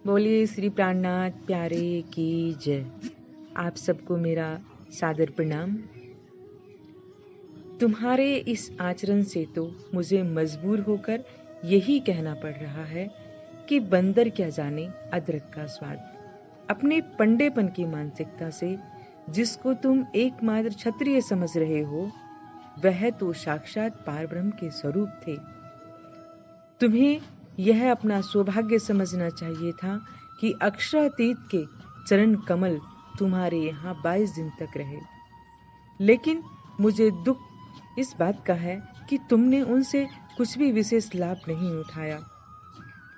बोलिए श्री प्राणनाथ प्यारे की जय। आप सबको मेरा सादर प्रणाम। तुम्हारे इस आचरण से तो मुझे मजबूर होकर यही कहना पड़ रहा है कि बंदर क्या जाने अदरक का स्वाद। अपने पंडेपन की मानसिकता से जिसको तुम एकमात्र क्षत्रिय समझ रहे हो, वह तो साक्षात पारब्रह्म के स्वरूप थे। तुम्हें यह अपना सौभाग्य समझना चाहिए था कि अक्षरातीत के चरण कमल तुम्हारे यहाँ 22 दिन तक रहे। लेकिन मुझे दुख इस बात का है कि तुमने उनसे कुछ भी विशेष लाभ नहीं उठाया।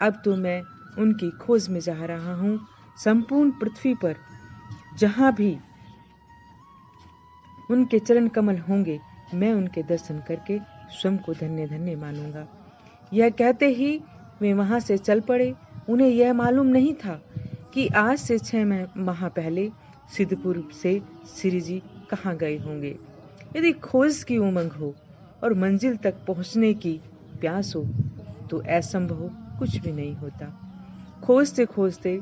अब तो मैं उनकी खोज में जा रहा हूँ। संपूर्ण पृथ्वी पर जहाँ भी उनके चरण कमल होंगे, मैं उनके दर्शन करके स्वयं को धन्य धन्य मानूंगा। यह कहते ही वे वहां से चल पड़े। उन्हें यह मालूम नहीं था कि आज से 6 माह पहले सिद्धपुर से श्री जी कहाँ गए होंगे। यदि खोज की उमंग हो और मंजिल तक पहुंचने की प्यास हो तो असंभव कुछ भी नहीं होता। खोजते खोजते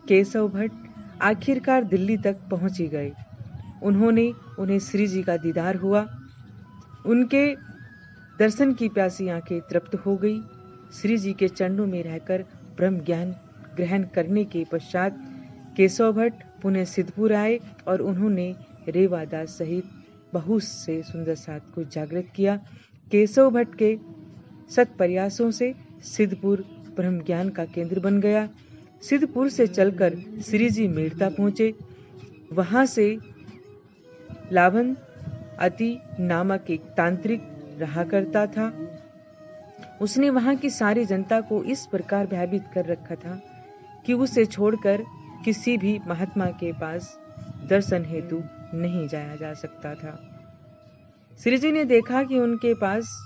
केशव भट्ट आखिरकार दिल्ली तक पहुंच ही गए। उन्हें श्री जी का दीदार हुआ। उनके दर्शन की प्यासी आंखें तृप्त हो गई। श्री जी के चरणों में रहकर ब्रह्म ज्ञान ग्रहण करने के पश्चात केशव भट्ट पुनः सिद्धपुर आए और उन्होंने रेवादास सहित बहुत से सुंदर साथ को जागृत किया। केशव भट्ट के सत प्रयासों से सिद्धपुर ब्रह्म ज्ञान का केंद्र बन गया। सिद्धपुर से चलकर श्री जी मेड़ता पहुंचे। वहां से लाभन अति नामक एक तांत्रिक रहा करता था। उसने वहां की सारी जनता को इस प्रकार भयभीत कर रखा था कि उसे छोड़कर किसी भी महात्मा के पास दर्शन हेतु नहीं जाया जा सकता था। श्री जी ने देखा कि उनके पास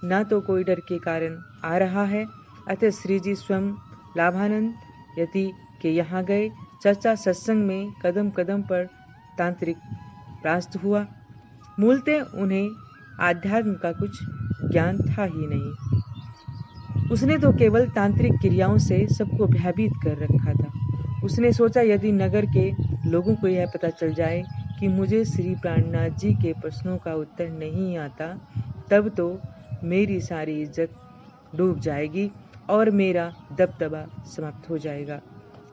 न तो कोई डर के कारण आ रहा है, अतः श्री जी स्वयं लाभानंद यति के यहाँ गए। चर्चा सत्संग में कदम कदम पर तांत्रिक प्रास्त हुआ। मूलतः उन्हें आध्यात्म का कुछ ज्ञान था ही नहीं। उसने तो केवल तांत्रिक क्रियाओं से सबको भयभीत कर रखा था। उसने सोचा यदि नगर के लोगों को यह पता चल जाए कि मुझे श्री प्राणनाथ जी के प्रश्नों का उत्तर नहीं आता, तब तो मेरी सारी इज्जत डूब जाएगी और मेरा दबदबा समाप्त हो जाएगा।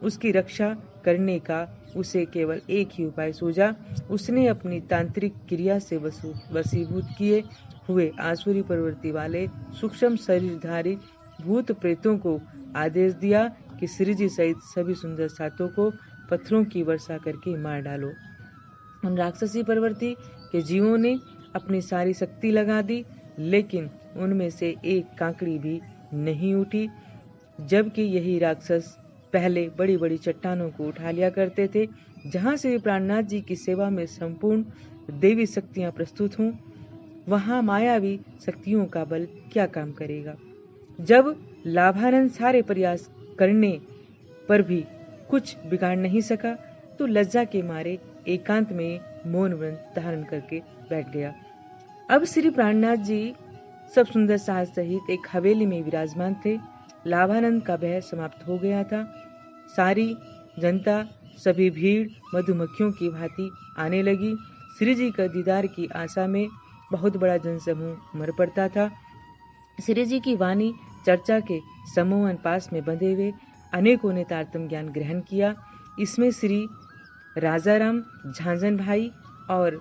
उसकी रक्षा करने का उसे केवल एक ही उपाय सूझा। उसने अपनी तांत्रिक क्रिया से वशीभूत किए हुए आसुरी प्रवृत्ति वाले सूक्ष्म शरीरधारी भूत प्रेतों को आदेश दिया कि श्री जी सहित सभी सुंदर सातों को पत्थरों की वर्षा करके मार डालो। उन राक्षसी प्रवृत्ति के जीवों ने अपनी सारी शक्ति लगा दी, लेकिन उनमें से एक कांकड़ी भी नहीं उठी। जबकि यही राक्षस पहले बड़ी बड़ी चट्टानों को उठा लिया करते थे। जहां से प्राणनाथ जी की सेवा में संपूर्ण देवी शक्तियां प्रस्तुत हों, वहां मायावी शक्तियों का बल क्या काम करेगा। जब लाभानंद सारे प्रयास करने पर भी कुछ बिगाड़ नहीं सका, तो लज्जा के मारे एकांत में मौन व्रत धारण करके बैठ गया। अब श्री प्राणनाथ जी सब सुंदर साहस सहित एक हवेली में विराजमान थे। लाभानंद का भय समाप्त हो गया था। सारी जनता, सभी भीड़ मधुमक्खियों की भांति आने लगी। श्री जी का दीदार की आशा में बहुत बड़ा जनसमूह उमड़ पड़ता था। श्री जी की वाणी चर्चा के समूह पास में बंधे हुए अनेकों ने तारतम ज्ञान ग्रहण किया। इसमें श्री राजाराम झांझन भाई और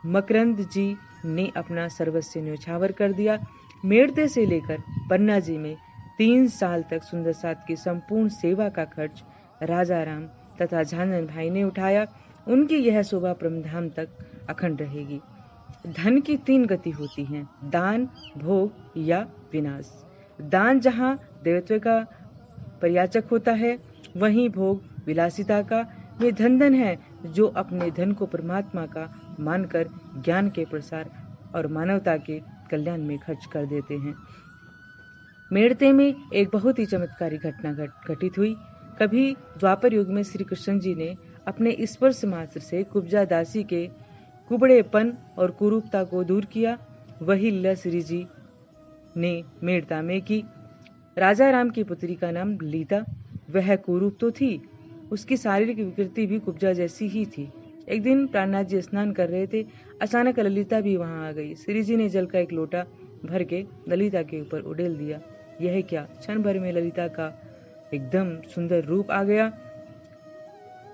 मकरंद जी ने अपना सर्वस्व न्यौछावर कर दिया। मेड़ते से लेकर पन्ना जी में 3 साल तक सुंदर साथ की संपूर्ण सेवा का खर्च राजाराम तथा झांझन भाई ने उठाया। उनकी यह शोभा परमधाम तक अखंड रहेगी। धन की 3 गति होती हैं, दान, भोग या विनाश। दान जहाँ देवत्व का पर्याचक होता है, वहीं भोग विलासिता का। वे धन है जो अपने धन को परमात्मा का मानकर ज्ञान के प्रसार और मानवता के कल्याण में खर्च कर देते हैं। मेड़ते में एक बहुत ही चमत्कारी घटना घटित हुई। कभी द्वापर युग में श्री कृष्ण जी ने अपने स्पर्श मात्र से कुब्जा दासी के कुबड़ेपन और कुरूपता को दूर किया। वही लीला श्री जी ने मेड़ता में की। राजा राम की पुत्री का नाम लीता वह कुरूप तो थी, उसकी शारीरिक विकृति भी कुब्जा जैसी ही थी। एक दिन प्राणनाथ जी स्नान कर रहे थे, अचानक ललिता भी वहां आ गई। श्री जी ने जल का एक लोटा भर के ललिता के ऊपर उड़ेल दिया। यह क्या, क्षण भर में ललिता का एकदम सुंदर रूप आ गया।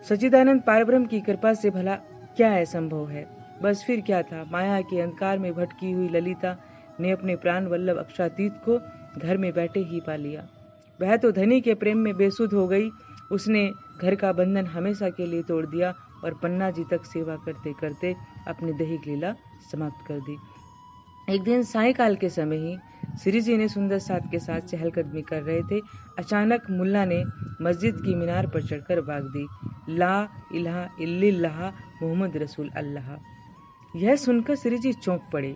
सच्चिदानंद पारब्रह्म की कृपा से भला क्या असंभव है। बस फिर क्या था, माया के अंधकार में भटकी हुई ललिता ने अपने प्राण वल्लभ अक्षातीत को घर में बैठे ही पा लिया। वह तो धनी के प्रेम में बेसुध हो गई। उसने घर का बंधन हमेशा के लिए तोड़ दिया और पन्ना जी तक सेवा करते करते अपनी दैहिक लीला समाप्त कर दी। एक दिन सायंकाल के समय ही श्री जी ने सुंदर साथ के साथ चहलकदमी कर रहे थे। अचानक मुल्ला ने मस्जिद की मीनार पर चढ़कर बाग दी, ला इलाहा इल्लल्लाह मोहम्मद रसूल अल्लाह। यह सुनकर श्री जी चौंक पड़े।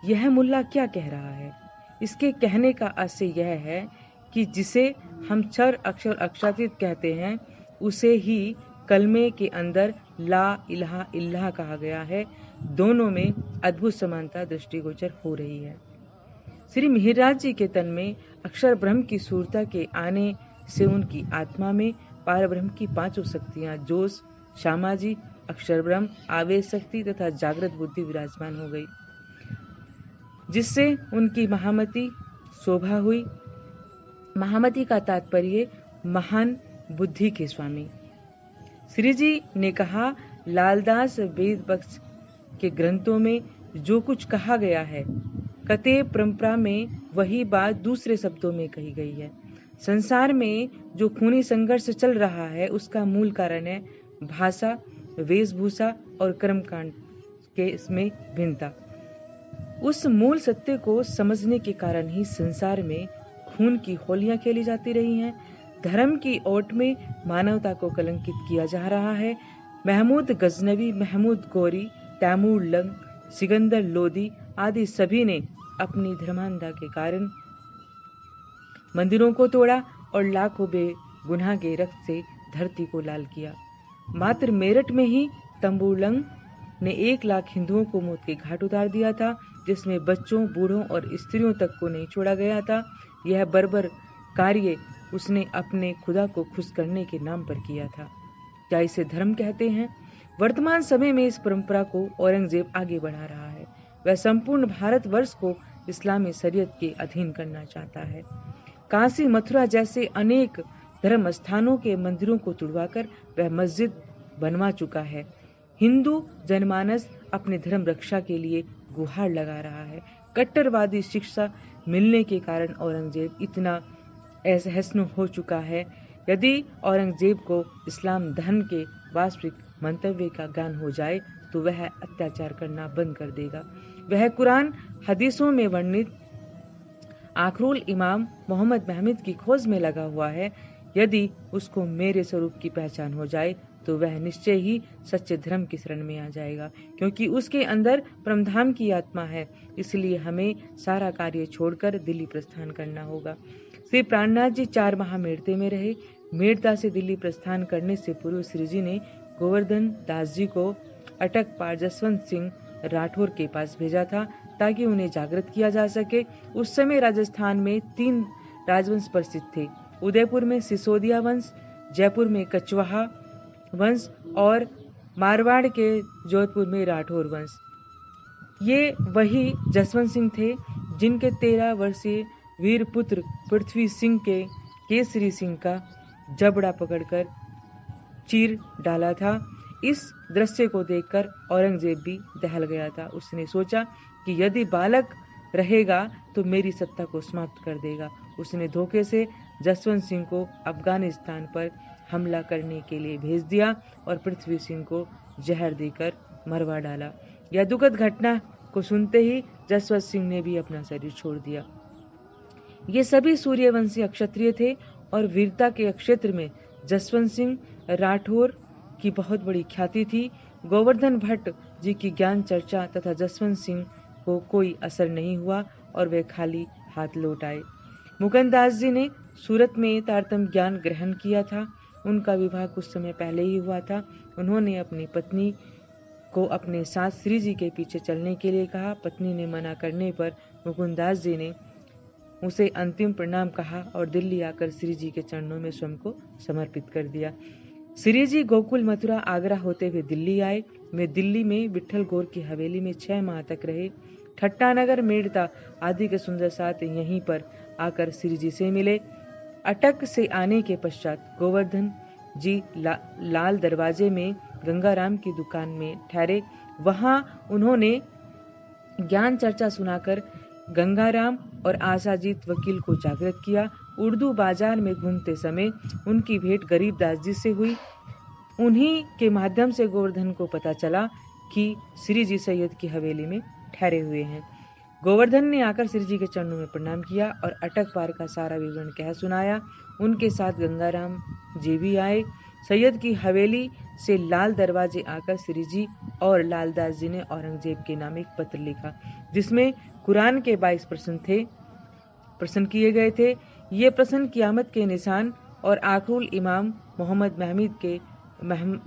यह मुल्ला क्या कह रहा है? इसके कहने का आशय यह है कि जिसे हम चार अक्षर अक्षातीत कहते हैं, उसे ही कलमे के अंदर ला इलाहा इल्लाह कहा गया है। दोनों में अद्भुत समानता दृष्टिगोचर हो रही है। श्री मिहिरराज जी के तन में अक्षर ब्रह्म की सूरता के आने से उनकी आत्मा में पार ब्रह्म की पांचों शक्तियां जोश, शामाजी, अक्षर ब्रह्म, आवेश शक्ति तथा जागृत बुद्धि विराजमान हो गई, जिससे उनकी महामति शोभा हुई। महामति का तात्पर्य महान बुद्धि के स्वामी। श्री जी ने कहा, लालदास वेद बख्श के ग्रंथों में जो कुछ कहा गया है, कते परंपरा में वही बात दूसरे शब्दों में कही गई है। संसार में जो खूनी संघर्ष चल रहा है, उसका मूल कारण है भाषा, वेशभूषा और कर्मकांड के इसमें भिन्नता। उस मूल सत्य को समझने के कारण ही संसार में खून की होलियां खेली जाती रही हैं। धर्म की ओट में मानवता को कलंकित किया जा रहा है। महमूद गजनवी, महमूद गोरी, तैमूर लंग, सिकंदर लोदी आदि सभी ने अपनी धर्मांधा के कारण मंदिरों को तोड़ा और लाखों बेगुनाह के रक्त से धरती को लाल किया। मात्र मेरठ में ही तंबूलंग ने 1 लाख हिंदुओं को मौत के घाट उतार दिया था, जिसमें बच्चों, बूढ़ों और स्त्रियों तक को नहीं छोड़ा गया था। यह बर्बर कार्य उसने अपने खुदा को खुश करने के नाम पर किया था। क्या इसे धर्म कहते हैं? वर्तमान समय में इस परंपरा को औरंगजेब आगे बढ़ा रहा है। वह संपूर्ण भारतवर्ष को इस्लामी शरीयत के अधीन करना चाहता है। काशी, मथुरा जैसे अनेक धर्म स्थानों के मंदिरों को तुड़वाकर वह मस्जिद बनवा चुका है। हिंदू जनमानस अपने धर्म रक्षा के लिए गुहार लगा रहा है। कट्टरवादी शिक्षा मिलने के कारण औरंगजेब इतना असहिष्णु हो चुका है। यदि औरंगजेब को इस्लाम धर्म के वास्तविक मंतव्य का ज्ञान हो जाए तो वह अत्याचार करना बंद कर देगा। वह कुरान हदीसों में वर्णित आखरुल इमाम मोहम्मद महमूद की खोज में लगा हुआ है। यदि उसको मेरे स्वरूप की पहचान हो जाए तो वह निश्चय ही सच्चे धर्म की शरण में आ जाएगा, क्योंकि उसके अंदर परमधाम की आत्मा है। इसलिए हमें सारा कार्य छोड़कर दिल्ली प्रस्थान करना होगा। श्री प्राणनाथ जी 4 माह मेड़ते में रहे। मेड़ता से दिल्ली प्रस्थान करने से पूर्व श्री जी ने गोवर्धन दास जी को अटक पार जसवंत सिंह राठौर के पास भेजा था, ताकि उन्हें जागृत किया जा सके। उस समय राजस्थान में 3 राजवंश प्रसिद्ध थे, उदयपुर में सिसोदिया वंश, जयपुर में कछवाहा वंश और मारवाड़ के जोधपुर में राठौर वंश। ये वही जसवंत सिंह थे जिनके 13 वर्षीय वीर पुत्र पृथ्वी सिंह के केसरी सिंह का जबड़ा पकड़कर चीर डाला था। इस दृश्य को देखकर औरंगजेब भी दहल गया था। उसने सोचा कि यदि बालक रहेगा तो मेरी सत्ता को समाप्त कर देगा। उसने धोखे से जसवंत सिंह को अफगानिस्तान पर हमला करने के लिए भेज दिया और पृथ्वी सिंह को जहर देकर मरवा डाला। यह दुखद घटना को सुनते ही जसवंत सिंह ने भी अपना शरीर छोड़ दिया। ये सभी सूर्यवंशी क्षत्रिय थे और वीरता के क्षेत्र में जसवंत सिंह राठौर की बहुत बड़ी ख्याति थी। गोवर्धन भट्ट जी की ज्ञान चर्चा तथा जसवंत सिंह को कोई असर नहीं हुआ और वे खाली हाथ लौट आए। मुकुंददास जी ने सूरत में तारतम्य ज्ञान ग्रहण किया था। उनका विवाह कुछ समय पहले ही हुआ था। उन्होंने अपनी पत्नी को अपने साथ श्री जी के पीछे चलने के लिए कहा। पत्नी ने मना करने पर मुकुंददास जी ने उसे अंतिम प्रणाम कहा और दिल्ली आकर श्री जी के चरणों में स्वयं को समर्पित कर दिया। श्री जी गोकुल, मथुरा, आगरा होते हुए दिल्ली आए। वे दिल्ली में विठल गौर की हवेली में 6 माह तक रहे। ठट्टानगर, मेड़ता आदि के सुंदर साथ यहीं पर आकर श्री जी से मिले। अटक से आने के पश्चात गोवर्धन जी लाल दरवाजे में गंगाराम की दुकान में ठहरे। वहां उन्होंने ज्ञान चर्चा सुनाकर गंगाराम और आशाजीत वकील को जागृत किया। उर्दू बाजार में घूमते समय उनकी भेंट गरीबदास जी से हुई। उन्हीं के माध्यम से गोवर्धन को पता चला कि श्री जी सैयद की हवेली में ठहरे हुए हैं। गोवर्धन ने आकर श्री जी के चरणों में प्रणाम किया और अटक पार का सारा विवरण कह सुनाया। उनके साथ गंगाराम जी भी आए। सैयद की हवेली से लाल दरवाजे आकर श्री जी और लालदास जी ने औरंगजेब के नाम एक पत्र लिखा, जिसमें कुरान के 22 प्रश्न किए गए थे। ये प्रश्न कियामत के निशान और आखिरुल इमाम मोहम्मद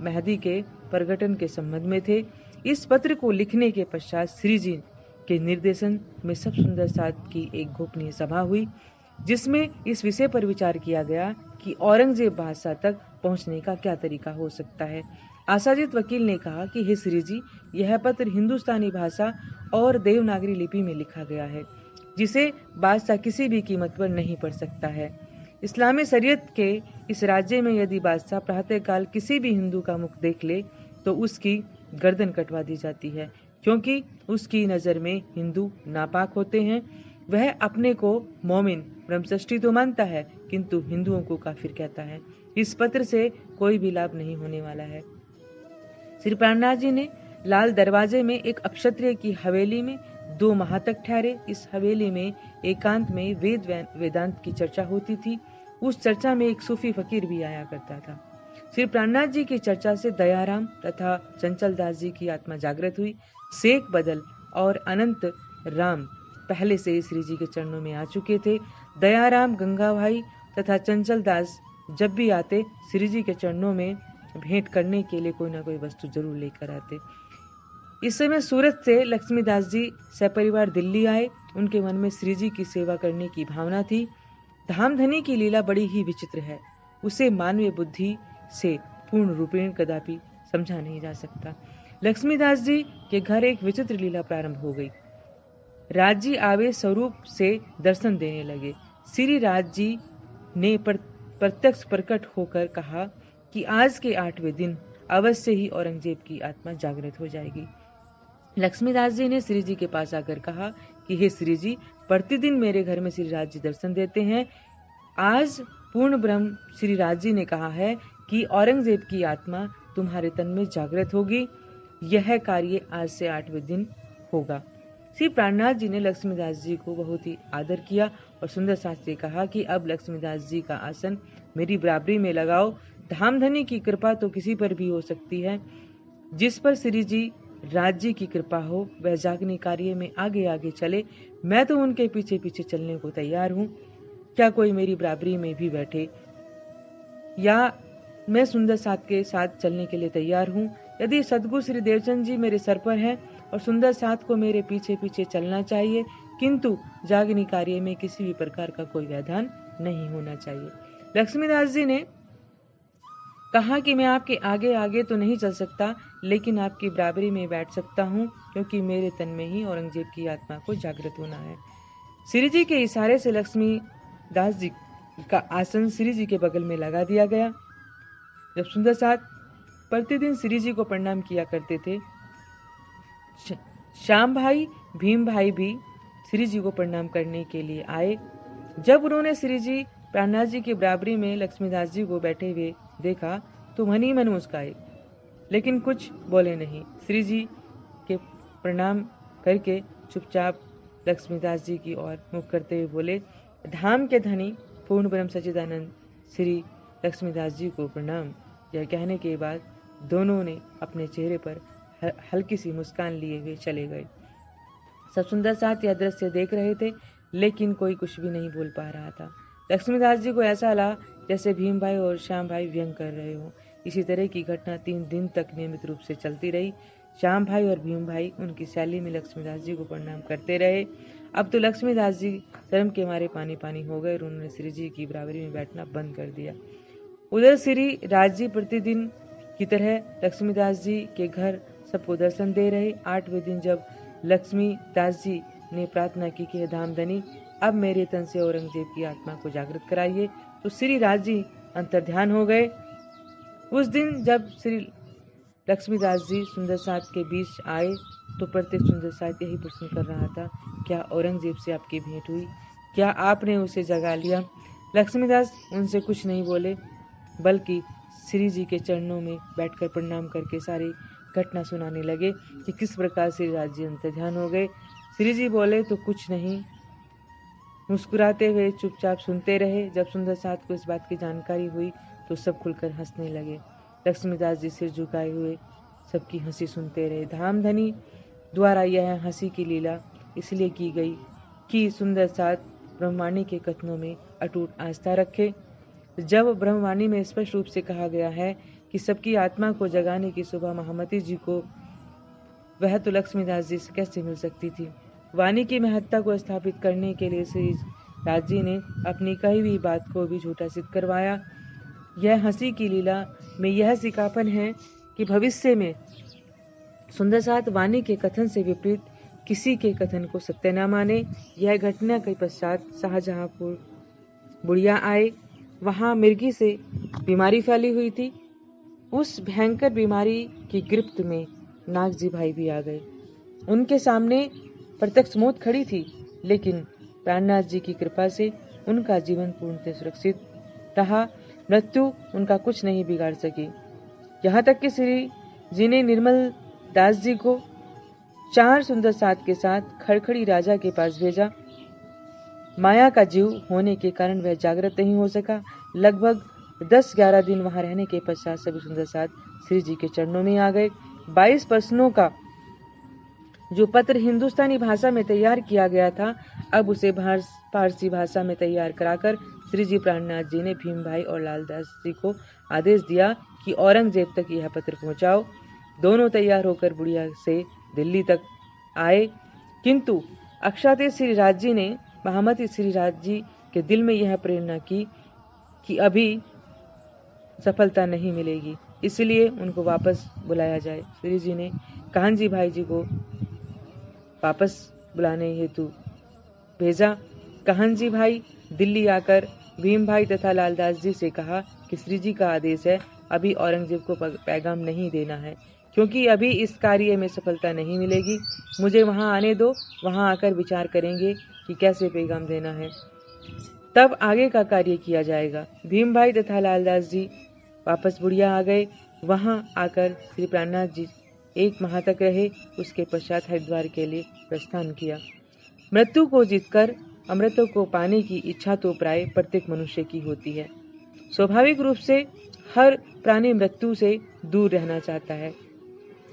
महदी के प्रगटन के संबंध में थे। इस पत्र को लिखने के पश्चात श्री जी के निर्देशन में सब सुंदर साथ की एक गोपनीय सभा हुई, जिसमें इस विषय पर विचार किया गया कि औरंगजेब बादशाह तक पहुंचने का क्या तरीका हो सकता है। आशाजीत वकील ने कहा कि हे श्री जी, यह पत्र हिंदुस्तानी भाषा और देवनागरी लिपि में लिखा गया है, जिसे बादशाह किसी भी कीमत पर नहीं पढ़ सकता है। इस्लामी शरीयत के इस राज्य में यदि बादशाह प्रातःकाल किसी भी हिंदू का मुख देख ले तो उसकी गर्दन कटवा दी जाती है, क्योंकि उसकी नजर में हिंदू नापाक होते हैं। वह अपने को मोमिन ब्रह्मसृष्टि तो मानता है, किंतु हिंदुओं को काफिर कहता है। इस पत्र से कोई भी लाभ नहीं होने वाला है। श्री प्राणनाथ जी ने लाल दरवाजे में एक अक्षत्रिय की हवेली में 2 माह तक ठहरे। इस हवेली में एकांत में वेदांत की चर्चा होती थी। उस चर्चा में एक सूफी फकीर भी आया करता था। श्री प्राणनाथ जी की चर्चा से दयाराम तथा चंचल दास जी की आत्मा जागृत हुई। शेख बदल और अनंत राम पहले से श्री जी के चरणों में आ चुके थे। दयाराम, गंगा भाई तथा चंचल दास जब भी आते श्री जी के चरणों में भेंट करने के लिए कोई ना कोई वस्तु जरूर लेकर आते। इस समय सूरत से लक्ष्मीदास जी सपरिवार दिल्ली आए। उनके मन में श्री जी की सेवा करने की भावना थी। धामधनी की लीला बड़ी ही विचित्र है, उसे मानवीय बुद्धि से पूर्ण रूपेण कदापि समझा नहीं जा सकता। लक्ष्मीदास जी के घर एक विचित्र लीला प्रारंभ हो गई। राजी आवेश स्वरूप से दर्शन देने लगे। श्री राज जी ने प्रत्यक्ष प्रकट होकर कहा कि आज के 8वें दिन अवश्य ही औरंगजेब की आत्मा जागृत हो जाएगी। लक्ष्मीदास जी ने श्री जी के पास आकर कहा कि हे श्री जी, प्रतिदिन मेरे घर में श्री राज जी दर्शन देते हैं। आज पूर्ण ब्रह्म श्री राज जी ने कहा है कि औरंगजेब की आत्मा तुम्हारे तन में जागृत होगी। यह कार्य आज से 8वें दिन होगा। श्री प्राणनाथ जी ने लक्ष्मीदास जी को बहुत ही आदर किया और सुंदर साथ से कहा कि अब लक्ष्मीदास जी का आसन मेरी बराबरी में लगाओ। धामधनी की कृपा तो किसी पर भी हो सकती है। जिस पर श्री जी राज जी की कृपा हो वह जागने कार्य में आगे आगे चले। मैं तो उनके पीछे पीछे चलने को तैयार हूँ। क्या कोई मेरी बराबरी में भी बैठे, या मैं सुंदर साथ के साथ चलने के लिए तैयार हूँ। यदि सदगुरु श्री देवचंद जी मेरे सर पर है और सुंदर साथ को मेरे पीछे पीछे चलना चाहिए, किंतु जागनी कार्य में किसी भी प्रकार का कोई व्यवधान नहीं होना चाहिए। लक्ष्मीदास जी ने कहा कि मैं आपके आगे आगे तो नहीं चल सकता, लेकिन आपकी बराबरी में बैठ सकता हूँ, क्योंकि मेरे तन में ही औरंगजेब की आत्मा को जागृत होना है। श्री जी के इशारे से लक्ष्मीदास जी का आसन श्री जी के बगल में लगा दिया गया। जब सुंदर साथ प्रतिदिन श्री जी को प्रणाम किया करते थे, श्याम भाई, भीम भाई भी श्री जी को प्रणाम करने के लिए आए। जब उन्होंने श्री जी प्राणनाथ जी की बराबरी में लक्ष्मीदास जी को बैठे हुए देखा तो मन ही मन मुस्काए, लेकिन कुछ बोले नहीं। श्री जी के प्रणाम करके चुपचाप लक्ष्मीदास जी की ओर मुख करते हुए बोले, धाम के धनी पूर्ण ब्रह्म सच्चिदानंद श्री लक्ष्मीदास जी को प्रणाम। यह कहने के बाद दोनों ने अपने चेहरे पर हल्की सी मुस्कान लिए हुए चले गए। सब सुंदर साथ यह दृश्य देख रहे थे, लेकिन कोई कुछ भी नहीं बोल पा रहा था। लक्ष्मीदास जी को ऐसा लगा जैसे भीम भाई और श्याम भाई व्यंग कर रहे हो। इसी तरह की घटना 3 दिन तक नियमित रूप से चलती रही। श्याम भाई और भीम भाई उनकी शैली में लक्ष्मीदास जी को प्रणाम करते रहे। अब तो लक्ष्मीदास जी शर्म के मारे पानी पानी हो गए और उन्होंने श्री जी की बराबरी में बैठना बंद कर दिया। उधर श्री राज जी प्रतिदिन की तरह लक्ष्मीदास जी के घर सबको दर्शन दे रहे। 8वें दिन जब लक्ष्मीदास जी ने प्रार्थना की कि धामधनी अब मेरे तन से औरंगजेब की आत्मा को जागृत कराइए, तो श्री राज जी अंतर्ध्यान हो गए। उस दिन जब श्री लक्ष्मीदास जी सुंदर साथ के बीच आए तो प्रत्येक सुंदर साथ यही प्रश्न कर रहा था, क्या औरंगजेब से आपकी भेंट हुई? क्या आपने उसे जगा लिया? लक्ष्मीदास उनसे कुछ नहीं बोले, बल्कि श्री जी के चरणों में बैठकर प्रणाम करके सारी घटना सुनाने लगे कि किस प्रकार श्री राज जी अंतर्ध्यान हो गए। श्री जी बोले तो कुछ नहीं, मुस्कुराते हुए चुपचाप सुनते रहे। जब सुंदर साथ को इस बात की जानकारी हुई तो सब खुलकर हंसने लगे। लक्ष्मीदास जी सिर झुकाए हुए सबकी हंसी सुनते रहे। धामधनी द्वारा यह हंसी की लीला इसलिए की गई कि सुंदर साथ ब्रह्मवाणी के कथनों में अटूट आस्था रखे। जब ब्रह्मवाणी में स्पष्ट रूप से कहा गया है कि सबकी आत्मा को जगाने की सुबह महामती जी को, वह तो लक्ष्मीदास जी से कैसे मिल सकती थी? वाणी की महत्ता को स्थापित करने के लिए श्री राज जी ने अपनी कही हुई बात को भी झूठा सिद्ध करवाया। यह हंसी की लीला में यह सिखापन है कि भविष्य में सुंदर साथ वाणी के कथन से विपरीत किसी के कथन को सत्य न माने। यह घटना के पश्चात शाहजहांपुर बुढ़िया आए। वहां मिर्गी से बीमारी फैली हुई थी। उस भयंकर बीमारी की गिरफ्त में नागजी भाई भी आ गए। उनके सामने प्रत्यक्ष मौत खड़ी थी, लेकिन प्राणनाथ जी की कृपा से उनका जीवन पूर्णतः सुरक्षित रहा। मृत्यु उनका कुछ नहीं बिगाड़ सकी। यहाँ तक कि श्री जी ने निर्मल दास जी को 4 सुंदर साथ के साथ खड़खड़ी राजा के पास भेजा। माया का जीव होने के कारण वह जागृत नहीं हो सका। लगभग 10-11 दिन वहां रहने के पश्चात सभी सुंदर साथ श्री जी के चरणों में आ गए। 22 प्रश्नों का जो पत्र हिंदुस्तानी भाषा में तैयार किया गया था, अब उसे फारसी भाषा में तैयार कराकर श्री जी प्राणनाथ जी ने भीम भाई और लालदास जी को आदेश दिया कि औरंगजेब तक यह पत्र पहुंचाओ। दोनों तैयार होकर बुढ़िया से दिल्ली तक आए, किंतु अक्षाते श्री राज जी ने महामती श्री राज जी के दिल में यह प्रेरणा की कि अभी सफलता नहीं मिलेगी, इसलिए उनको वापस बुलाया जाए। श्री जी ने कान्जी भाई जी को वापस बुलाने हेतु भेजा। कान्जी भाई दिल्ली आकर भीम भाई तथा लालदास जी से कहा कि श्री जी का आदेश है, अभी औरंगजेब को पैगाम नहीं देना है, क्योंकि अभी इस कार्य में सफलता नहीं मिलेगी। मुझे वहां आने दो, वहां आकर विचार करेंगे कि कैसे पैगाम देना है, तब आगे का कार्य किया जाएगा। भीम भाई तथा लालदास जी वापस बुढ़िया आ गए। वहां आकर श्री प्राणनाथ जी 1 माह तक रहे। उसके पश्चात हरिद्वार के लिए प्रस्थान किया। मृत्यु को जीतकर अमृत को पाने की इच्छा तो प्राय प्रत्येक मनुष्य की होती है। स्वाभाविक रूप से हर प्राणी मृत्यु से दूर रहना चाहता है।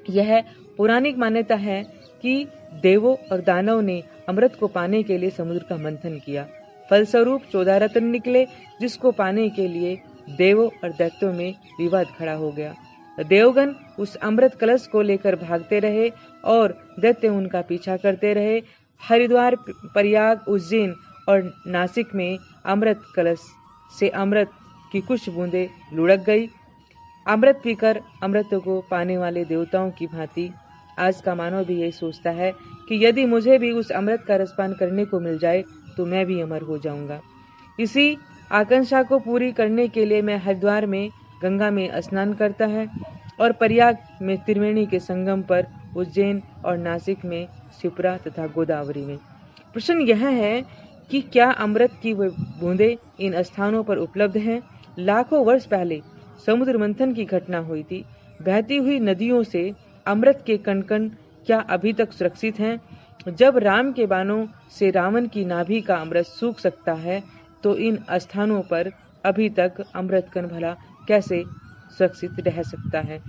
यह पौराणिक मान्यता है कि देवों और दानवों ने अमृत को पाने के लिए समुद्र का मंथन किया। फलस्वरूप 14 रत्न निकले, जिसको पाने के लिए देवों और दैत्यों में विवाद खड़ा हो गया। देवगण उस अमृत कलश को लेकर भागते रहे और दैत्य उनका पीछा करते रहे। हरिद्वार, प्रयाग, उज्जैन और नासिक में अमृत कलश से अमृत की कुछ बूंदें लुढ़क गई। अमृत पीकर अमृत को पाने वाले देवताओं की भांति आज का मानव भी यही सोचता है कि यदि मुझे भी उस अमृत का रसपान करने को मिल जाए तो मैं भी अमर हो जाऊंगा। इसी आकांक्षा को पूरी करने के लिए मैं हरिद्वार में गंगा में स्नान करता है और प्रयाग में त्रिवेणी के संगम पर, उज्जैन और नासिक में शिप्रा तथा गोदावरी में। प्रश्न यह है कि क्या अमृत की बूंदें इन स्थानों पर उपलब्ध हैं? लाखों वर्ष पहले समुद्र मंथन की घटना हुई थी। बहती हुई नदियों से अमृत के कण-कण क्या अभी तक सुरक्षित हैं? जब राम के बाणों से रावण की नाभि का अमृत सूख सकता है, तो इन स्थानों पर अभी तक अमृत कण भला कैसे सुरक्षित रह सकता है?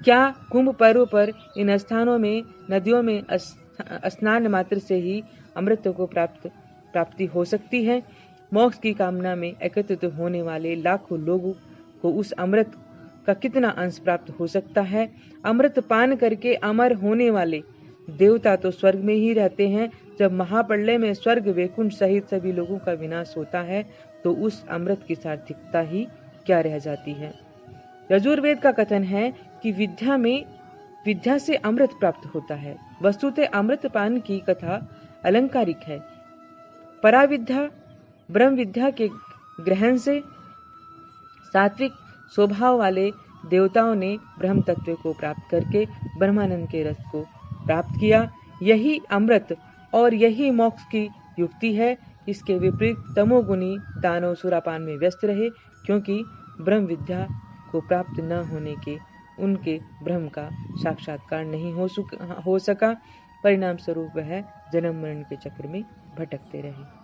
क्या कुंभ पर्व पर इन स्थानों में नदियों में स्नान मात्र से ही अमृत को प्राप्ति हो सकती है? मोक्ष की कामना में एकत्रित होने वाले लाखों लोगों को उस अमृत का कितना अंश प्राप्त हो सकता है? अमृत पान करके अमर होने वाले देवता तो स्वर्ग में ही रहते हैं, जब महाप्रलय में स्वर्ग वैकुंठ सहित सभी लोगों का विनाश होता है तो उस अमृत की सार्थकता ही क्या रह जाती है। यजुर्वेद का कथन है कि विद्या से अमृत प्राप्त होता है। वस्तुतः अमृत पान की कथा अलंकारिक है। पराविद्या ब्रह्म विद्या के ग्रहण से सात्विक स्वभाव वाले देवताओं ने ब्रह्म तत्व को प्राप्त करके ब्रह्मानंद के रस को प्राप्त किया। यही अमृत और यही मोक्ष की युक्ति है। इसके विपरीत तमोगुनी दानव सुरापान में व्यस्त रहे, क्योंकि ब्रह्म विद्या को प्राप्त न होने के उनके ब्रह्म का साक्षात्कार नहीं हो सका। परिणाम स्वरूप वह जन्म मरण के चक्र में भटकते रहे।